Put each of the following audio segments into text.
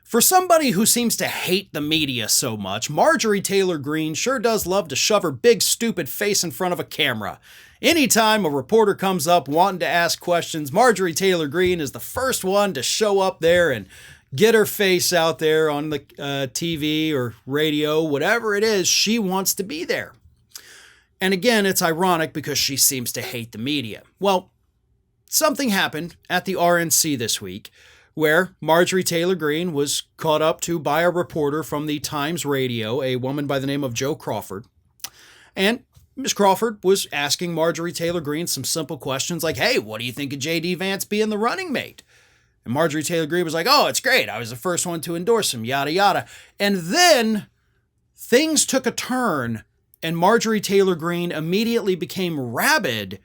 For somebody who seems to hate the media so much, Marjorie Taylor Greene sure does love to shove her big stupid face in front of a camera. Anytime a reporter comes up wanting to ask questions, Marjorie Taylor Greene is the first one to show up there and get her face out there on the TV or radio, whatever it is, she wants to be there. And again, it's ironic because she seems to hate the media. Well, something happened at the RNC this week where Marjorie Taylor Greene was caught up to by a reporter from the Times Radio, a woman by the name of Jo Crawford. And Ms. Crawford was asking Marjorie Taylor Greene some simple questions like, hey, what do you think of J.D. Vance being the running mate? And Marjorie Taylor Greene was like, oh, it's great. I was the first one to endorse him, yada, yada. And then things took a turn and Marjorie Taylor Greene immediately became rabid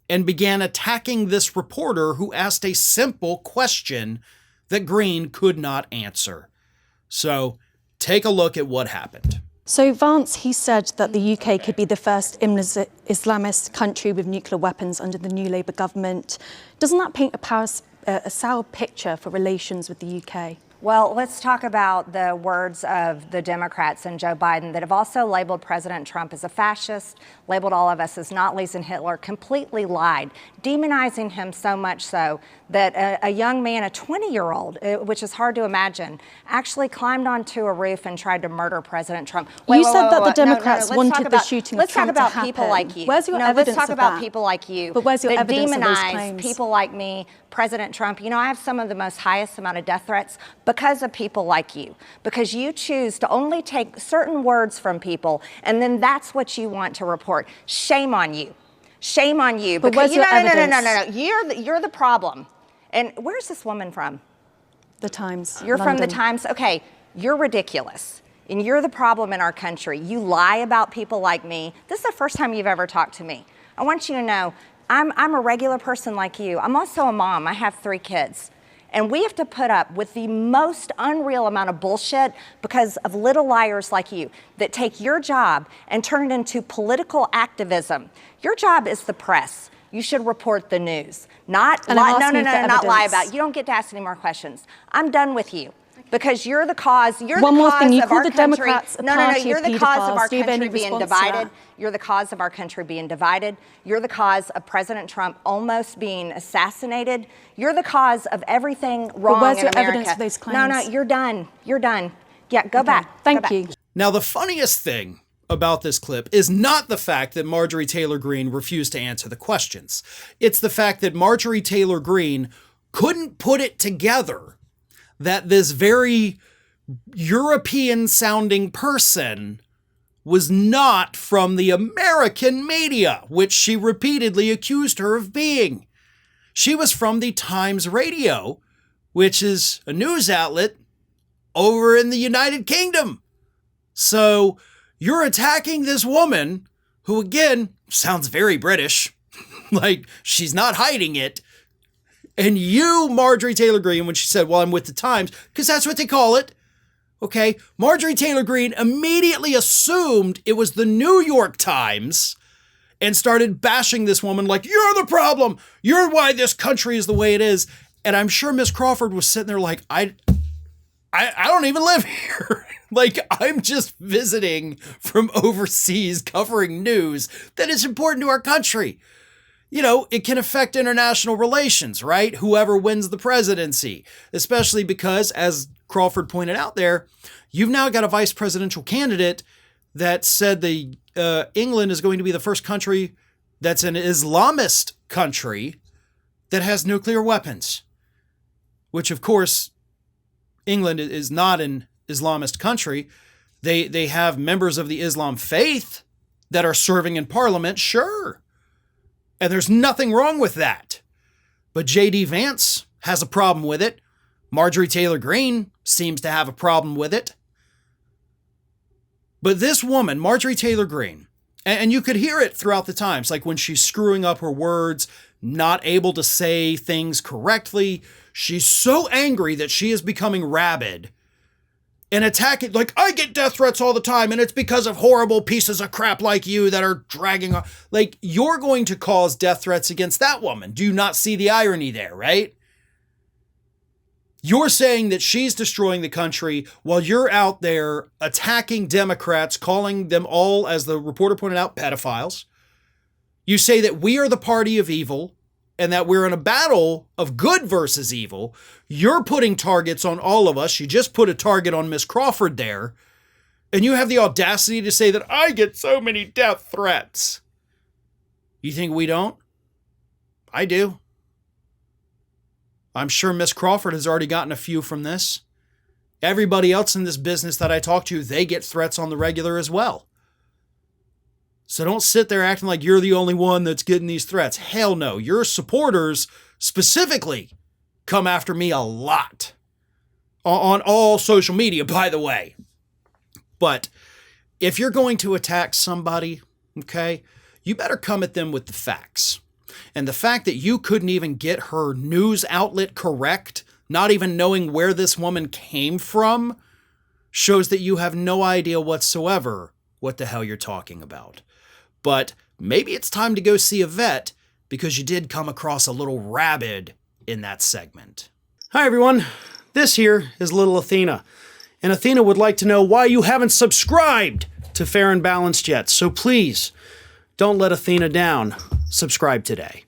and began attacking this reporter who asked a simple question that Greene could not answer. So take a look at what happened. So Vance, he said that the UK could be the first Islamist country with nuclear weapons under the new Labour government. Doesn't that paint a sour picture for relations with the UK? Well, let's talk about the words of the Democrats and Joe Biden that have also labeled President Trump as a fascist, labeled all of us as Nazis and Hitler, completely lied, demonizing him so much so that a young man, a 20-year-old, which is hard to imagine, actually climbed onto a roof and tried to murder President Trump. You said that the Democrats wanted the shooting of Trump to happen. Let's talk about people like you. Where's your evidence of that? Let's talk about people like you. But where's your that evidence of those demonize claims? People like me, President Trump. You know, I have some of the most highest amount of death threats because of people like you, because you choose to only take certain words from people, and then that's what you want to report. Shame on you. Shame on you. But because where's your evidence? No. You're the problem. And where's this woman from? The Times. You're London. from the Times? Okay, you're ridiculous. And you're the problem in our country. You lie about people like me. This is the first time you've ever talked to me. I want you to know, I'm a regular person like you. I'm also a mom. I have 3 kids. And we have to put up with the most unreal amount of bullshit because of little liars like you that take your job and turn it into political activism. Your job is the press. You should report the news, not lie. No, not lie about it. You don't get to ask any more questions. I'm done with you. Because you're the cause. You're One the more cause thing. You of call our the country. Democrats a No. party You're of the cause of our pedophiles. Do you have any country being response to that? divided. You're the cause of our country being divided. You're the cause of President Trump almost being assassinated. You're the cause of everything wrong where's in your America. evidence for those claims? No, you're done. You're done. Yeah, go back. Thank Go back. you. Now, the funniest thing about this clip is not the fact that Marjorie Taylor Greene refused to answer the questions. It's the fact that Marjorie Taylor Greene couldn't put it together that this very European-sounding person was not from the American media, which she repeatedly accused her of being. She was from the Times Radio, which is a news outlet over in the United Kingdom. So you're attacking this woman who, again, sounds very British, like she's not hiding it. And you, Marjorie Taylor Greene, when she said, well, I'm with the Times, because that's what they call it. Okay, Marjorie Taylor Greene immediately assumed it was the New York Times and started bashing this woman like, you're the problem. You're why this country is the way it is. And I'm sure Miss Crawford was sitting there like, I don't even live here. Like, I'm just visiting from overseas covering news that is important to our country. You know, it can affect international relations, right? Whoever wins the presidency, especially because, as Crawford pointed out there, you've now got a vice presidential candidate that said England is going to be the first country that's an Islamist country that has nuclear weapons, which, of course, England is not an Islamist country. They have members of the Islam faith that are serving in parliament, sure. And there's nothing wrong with that. But J.D. Vance has a problem with it. Marjorie Taylor Greene seems to have a problem with it. But this woman, Marjorie Taylor Greene, and you could hear it throughout the times, like when she's screwing up her words, not able to say things correctly. She's so angry that she is becoming rabid and attacking, like, I get death threats all the time, and it's because of horrible pieces of crap like you that are dragging on. Like, you're going to cause death threats against that woman. Do you not see the irony there, right? You're saying that she's destroying the country while you're out there attacking Democrats, calling them all, as the reporter pointed out, pedophiles. You say that we are the party of evil and that we're in a battle of good versus evil. You're putting targets on all of us. You just put a target on Miss Crawford there. And you have the audacity to say that I get so many death threats. You think we don't? I do. I'm sure Miss Crawford has already gotten a few from this. Everybody else in this business that I talk to, they get threats on the regular as well. So don't sit there acting like you're the only one that's getting these threats. Hell no. Your supporters specifically come after me a lot. On all social media, by the way. But if you're going to attack somebody, okay, you better come at them with the facts. And the fact that you couldn't even get her news outlet correct, not even knowing where this woman came from, shows that you have no idea whatsoever what the hell you're talking about. But maybe it's time to go see a vet because you did come across a little Rabid in that segment. Hi everyone, this here is little Athena. And Athena would like to know why you haven't subscribed to Fair and Balanced yet. So please, don't let Athena down. Subscribe today.